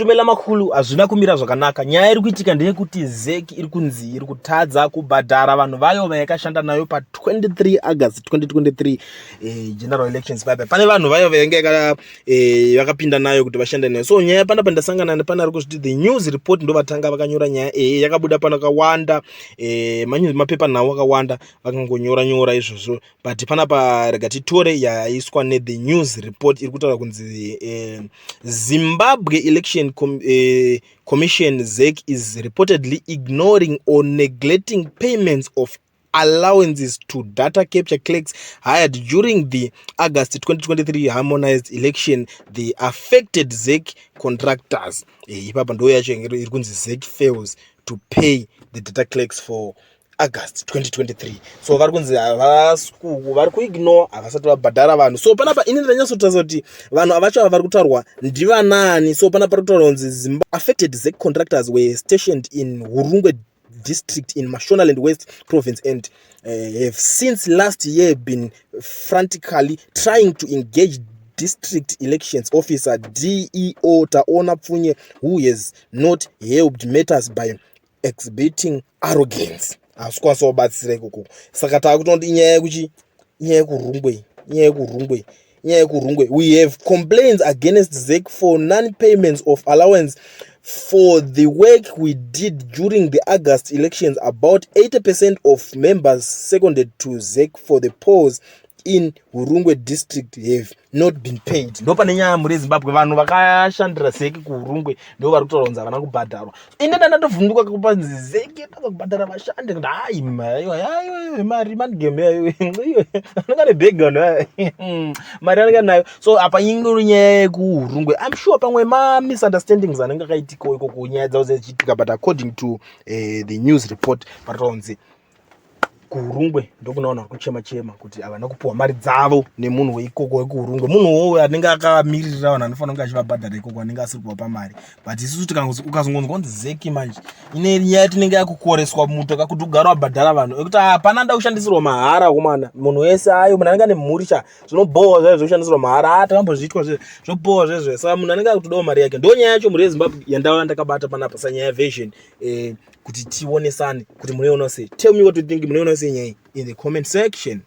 kutumela makulu hazvina kumira zvakanaka. Nyaya iri kuitika ndeyekuti ZEC iri kunzi iri kutadza kubhadhara vanhu vayo vayakashanda nayo pa 23 August 2023 general elections papa. Pane vanhu vayo vayanga vakapinda nayo kuti vashande nayo. So nyaya panapa ndasangana nepana ari kuzviti the news report ndo vatanga vakanyora nyaya yakabuda pana kawanda mapepa nawo akawanda vakangonyora nyora izvozvo, but panapa rega titore yaiswa ne the news report iri kutaura kunzi Zimbabwe Election Commission ZEC is reportedly ignoring or neglecting payments of allowances to data capture clerks hired during the August 2023 harmonized election. The affected ZEC contractors ipapa ndo yacho iri kunzi ZEC fails to pay the data clerks for August 2023. So vari kunzi vari kuignore havasati vabhadhara vanhu. So panapa ini ndanyatsotaura kuti vanhu avacho vari kutarwa ndivanani. So panapa vari kutaura kunzi Zimbabwe affected ZEC contractors were stationed in Hurungwe district in Mashonaland West province and have since last year been frantically trying to engage district elections officer DEO Taona Pfunye, who has not helped matters by exhibiting arrogance. Asikwasobatsira ikoko. Saka takutonda inyaya yekurungwe. We have complaints against ZEC for non-payments of allowance for the work we did during the August elections. About 80% of members seconded to ZEC for the polls in Hurungwe district have not been paid. Ndo pane nyaya muri Zimbabwe vanhu vakashandira ZEC kuHurungwe ndo vari kutaura kunzi havana kubhadharwa. Ine ndandatovhunduka kupa ZEC kubhadhara vashandi kuti hayi mari game yayo anenge ane bhega mari anenge nayo. So apa ingori nyaya yekuHurungwe. I'm sure pamwe misunderstandings anenge akaitika ikoko nyaya dzavo dzichiitika, but according to the news report paritaura kunzi kuHurungwe ndokunaona kuchema kuti havana kupuwa mari dzavo nemunhu weikoko wekuHurungwe. Munhu anenge akamirira vanhu anofanira kunge achivabhadhara ikoko anenge asiri kuwapa mari. But isusu ukazongonzwa kunzi ZEC manje ine nyaya tinenge yakukoreswa mutoka kuti ugara wabhadhara vanhu ekuti hapana ndakushandisirwa mahara komana. Munhu wese ayo munhu anenge ane mhuri zvinobohwa zvaizvo kushandisirwa mahara takambozviitwa zvobohwa zvezvo. Saka munhu anenge akutodawo mari yake. Ndo nyaya yacho muri yeZimbabwe yandaona ndakabata panapa sanyaya yaversion kuti tionesane kuti munoiona sei. Tell me what you think munoiona sei nyaya in the comment section.